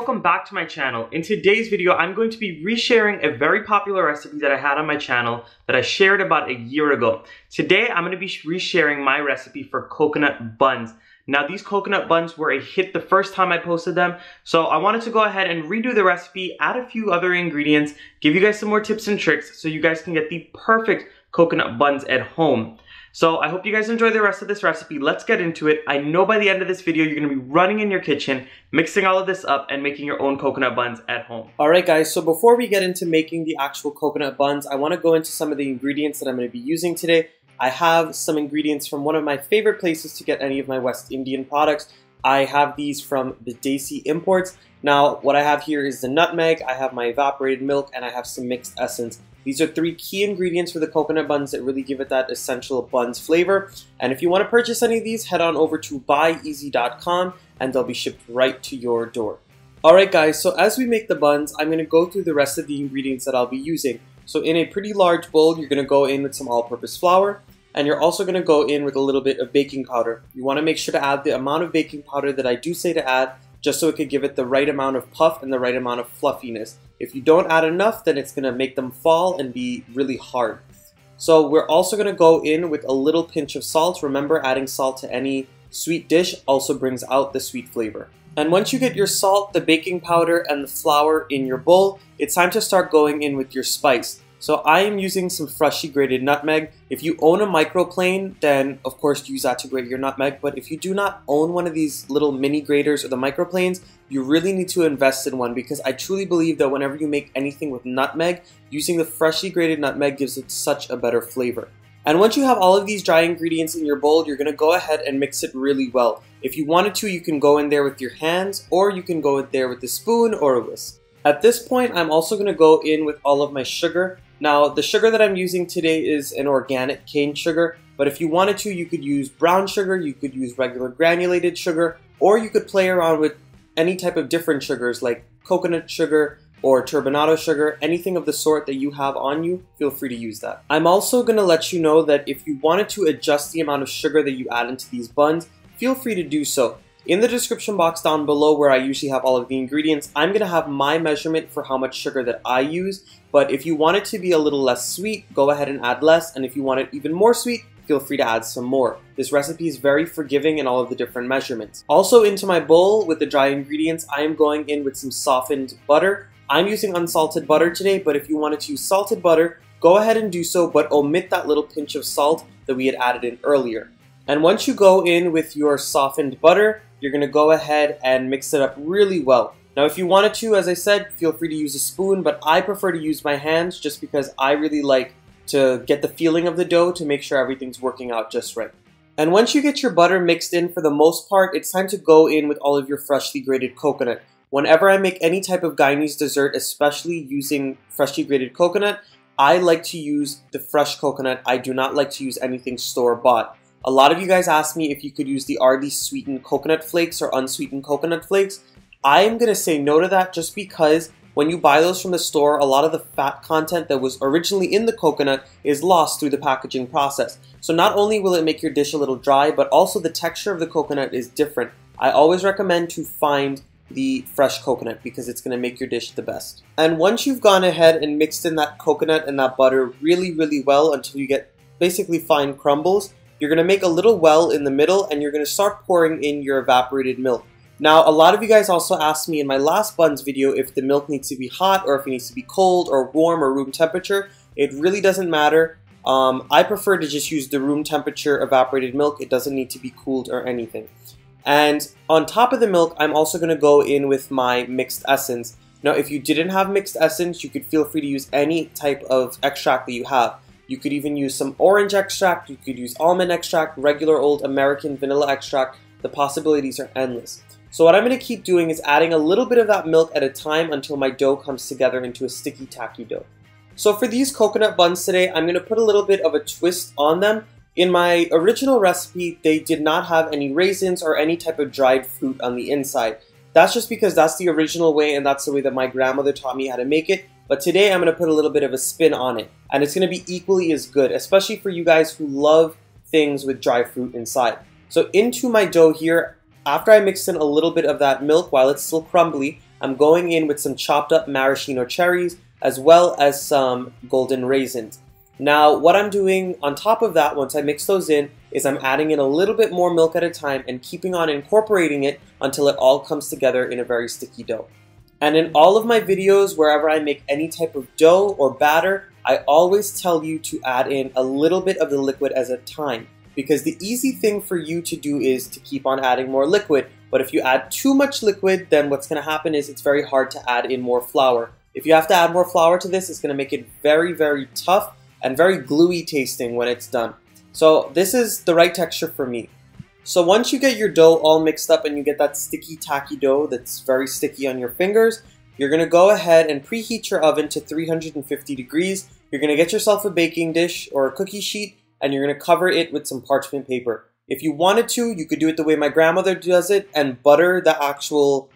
welcome back to my channel. In today's video, I'm going to be resharing a very popular recipe that I had on my channel that I shared about a year ago. Today, I'm going to be resharing my recipe for coconut buns. Now, these coconut buns were a hit the first time I posted them, so I wanted to go ahead and redo the recipe, add a few other ingredients, give you guys some more tips and tricks so you guys can get the perfect coconut buns at home. So I hope you guys enjoy the rest of this recipe. Let's get into it. I know by the end of this video, you're gonna be running in your kitchen, mixing all of this up and making your own coconut buns at home. All right guys, so before we get into making the actual coconut buns, I wanna go into some of the ingredients that I'm gonna be using today. I have some ingredients from one of my favorite places to get any of my West Indian products. I have these from the Desi Imports. Now, what I have here is the nutmeg, I have my evaporated milk, and I have some mixed essence. These are three key ingredients for the coconut buns that really give it that essential buns flavor. And if you want to purchase any of these, head on over to buyeasy.com and they'll be shipped right to your door. Alright guys, so as we make the buns, I'm going to go through the rest of the ingredients that I'll be using. So in a pretty large bowl, you're going to go in with some all-purpose flour, and you're also going to go in with a little bit of baking powder. You want to make sure to add the amount of baking powder that I do say to add, just so it could give it the right amount of puff and the right amount of fluffiness. If you don't add enough, then it's going to make them fall and be really hard. So we're also going to go in with a little pinch of salt. Remember, adding salt to any sweet dish also brings out the sweet flavor. And once you get your salt, the baking powder, and the flour in your bowl, it's time to start going in with your spice. So I am using some freshly grated nutmeg. If you own a microplane, then of course use that to grate your nutmeg. But if you do not own one of these little mini graters or the microplanes, you really need to invest in one, because I truly believe that whenever you make anything with nutmeg, using the freshly grated nutmeg gives it such a better flavor. And once you have all of these dry ingredients in your bowl, you're going to go ahead and mix it really well. If you wanted to, you can go in there with your hands, or you can go in there with a spoon or a whisk. At this point, I'm also going to go in with all of my sugar. Now, the sugar that I'm using today is an organic cane sugar, but if you wanted to, you could use brown sugar, you could use regular granulated sugar, or you could play around with any type of different sugars like coconut sugar or turbinado sugar, anything of the sort that you have on you, feel free to use that. I'm also going to let you know that if you wanted to adjust the amount of sugar that you add into these buns, feel free to do so. In the description box down below where I usually have all of the ingredients, I'm going to have my measurement for how much sugar that I use, but if you want it to be a little less sweet, go ahead and add less, and if you want it even more sweet, feel free to add some more. This recipe is very forgiving in all of the different measurements. Also, into my bowl with the dry ingredients, I am going in with some softened butter. I'm using unsalted butter today, but if you wanted to use salted butter, go ahead and do so, but omit that little pinch of salt that we had added in earlier. And once you go in with your softened butter, you're going to go ahead and mix it up really well. Now, if you wanted to, as I said, feel free to use a spoon, but I prefer to use my hands just because I really like to get the feeling of the dough to make sure everything's working out just right. And once you get your butter mixed in, for the most part, it's time to go in with all of your freshly grated coconut. Whenever I make any type of Guyanese dessert, especially using freshly grated coconut, I like to use the fresh coconut. I do not like to use anything store-bought. A lot of you guys asked me if you could use the RD sweetened coconut flakes or unsweetened coconut flakes. I am going to say no to that just because when you buy those from the store, a lot of the fat content that was originally in the coconut is lost through the packaging process. So not only will it make your dish a little dry, but also the texture of the coconut is different. I always recommend to find the fresh coconut because it's going to make your dish the best. And once you've gone ahead and mixed in that coconut and that butter really, really well until you get basically fine crumbles, you're going to make a little well in the middle and you're going to start pouring in your evaporated milk. Now, a lot of you guys also asked me in my last buns video if the milk needs to be hot or if it needs to be cold or warm or room temperature. It really doesn't matter. I prefer to just use the room temperature evaporated milk. It doesn't need to be cooled or anything. And on top of the milk, I'm also going to go in with my mixed essence. Now, if you didn't have mixed essence, you could feel free to use any type of extract that you have. You could even use some orange extract, you could use almond extract, regular old American vanilla extract. The possibilities are endless. So what I'm going to keep doing is adding a little bit of that milk at a time until my dough comes together into a sticky, tacky dough. So for these coconut buns today, I'm going to put a little bit of a twist on them. In my original recipe, they did not have any raisins or any type of dried fruit on the inside. That's just because that's the original way and that's the way that my grandmother taught me how to make it. But today I'm going to put a little bit of a spin on it. And it's going to be equally as good, especially for you guys who love things with dry fruit inside. So into my dough here, after I mix in a little bit of that milk while it's still crumbly, I'm going in with some chopped up maraschino cherries as well as some golden raisins. Now what I'm doing on top of that, once I mix those in, is I'm adding in a little bit more milk at a time and keeping on incorporating it until it all comes together in a very sticky dough. And in all of my videos, wherever I make any type of dough or batter, I always tell you to add in a little bit of the liquid at a time, because the easy thing for you to do is to keep on adding more liquid. But if you add too much liquid, then what's going to happen is it's very hard to add in more flour. If you have to add more flour to this, it's going to make it very, very tough and very gluey tasting when it's done. So this is the right texture for me. So once you get your dough all mixed up and you get that sticky, tacky dough that's very sticky on your fingers, you're going to go ahead and preheat your oven to 350 degrees. You're going to get yourself a baking dish or a cookie sheet, and you're going to cover it with some parchment paper. If you wanted to, you could do it the way my grandmother does it and butter the actual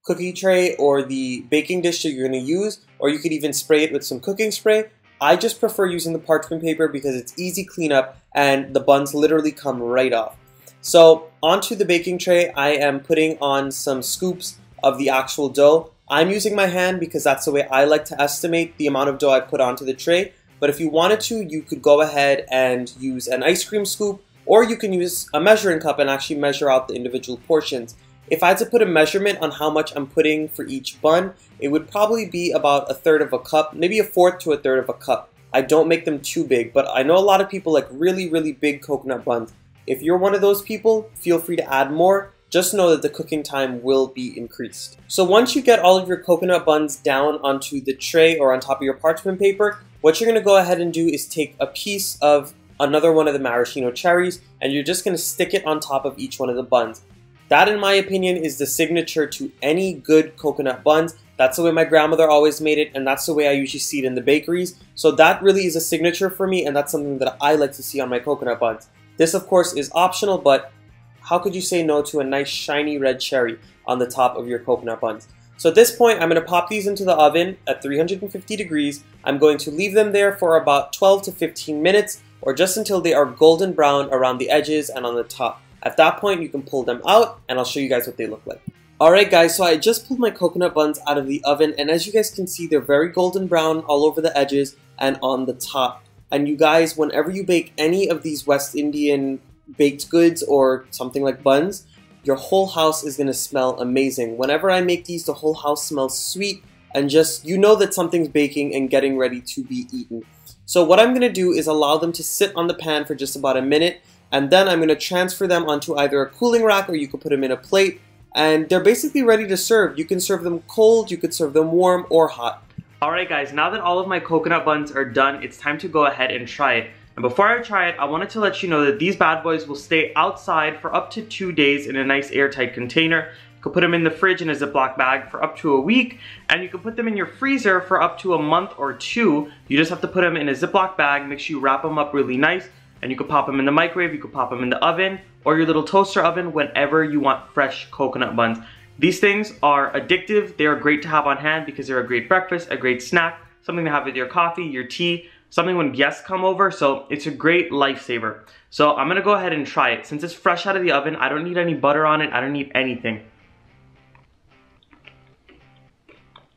cookie tray or the baking dish that you're going to use, or you could even spray it with some cooking spray. I just prefer using the parchment paper because it's easy cleanup and the buns literally come right off. So onto the baking tray, I am putting on some scoops of the actual dough. I'm using my hand because that's the way I like to estimate the amount of dough I put onto the tray. But if you wanted to, you could go ahead and use an ice cream scoop, or you can use a measuring cup and actually measure out the individual portions. If I had to put a measurement on how much I'm putting for each bun, it would probably be about 1/3 of a cup, maybe 1/4 to 1/3 of a cup. I don't make them too big, but I know a lot of people like really, really big coconut buns. If you're one of those people, feel free to add more. Just know that the cooking time will be increased. So once you get all of your coconut buns down onto the tray or on top of your parchment paper, what you're going to go ahead and do is take a piece of another one of the maraschino cherries and you're just going to stick it on top of each one of the buns. That, in my opinion, is the signature to any good coconut buns. That's the way my grandmother always made it, and that's the way I usually see it in the bakeries. So that really is a signature for me, and that's something that I like to see on my coconut buns. This, of course, is optional, but how could you say no to a nice shiny red cherry on the top of your coconut buns? So at this point, I'm going to pop these into the oven at 350 degrees. I'm going to leave them there for about 12 to 15 minutes, or just until they are golden brown around the edges and on the top. At that point, you can pull them out, and I'll show you guys what they look like. Alright guys, so I just pulled my coconut buns out of the oven, and as you guys can see, they're very golden brown all over the edges and on the top. And you guys, whenever you bake any of these West Indian baked goods or something like buns, your whole house is going to smell amazing. Whenever I make these, the whole house smells sweet and just, you know that something's baking and getting ready to be eaten. So what I'm going to do is allow them to sit on the pan for just about a minute, and then I'm going to transfer them onto either a cooling rack or you could put them in a plate, and they're basically ready to serve. You can serve them cold, you could serve them warm or hot. Alright guys, now that all of my coconut buns are done, it's time to go ahead and try it. And before I try it, I wanted to let you know that these bad boys will stay outside for up to 2 days in a nice airtight container. You can put them in the fridge in a Ziploc bag for up to a week, and you can put them in your freezer for up to a month or 2. You just have to put them in a Ziploc bag, make sure you wrap them up really nice, and you can pop them in the microwave, you can pop them in the oven, or your little toaster oven whenever you want fresh coconut buns. These things are addictive. They are great to have on hand because they're a great breakfast, a great snack, something to have with your coffee, your tea, something when guests come over, so it's a great lifesaver. So I'm gonna go ahead and try it. Since it's fresh out of the oven, I don't need any butter on it, I don't need anything.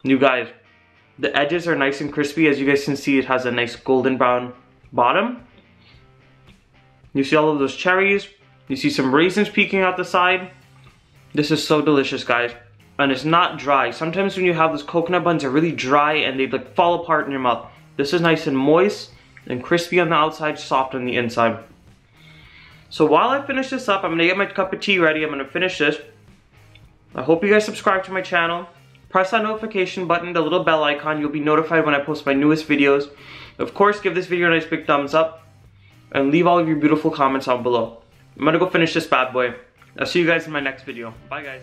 You guys, the edges are nice and crispy. As you guys can see, it has a nice golden brown bottom. You see all of those cherries, you see some raisins peeking out the side. This is so delicious, guys. And it's not dry. Sometimes when you have those coconut buns, they're really dry and they like fall apart in your mouth. This is nice and moist and crispy on the outside, soft on the inside. So while I finish this up, I'm gonna get my cup of tea ready. I'm gonna finish this. I hope you guys subscribe to my channel. Press that notification button, the little bell icon. You'll be notified when I post my newest videos. Of course, give this video a nice big thumbs up and leave all of your beautiful comments down below. I'm gonna go finish this bad boy. I'll see you guys in my next video. Bye guys.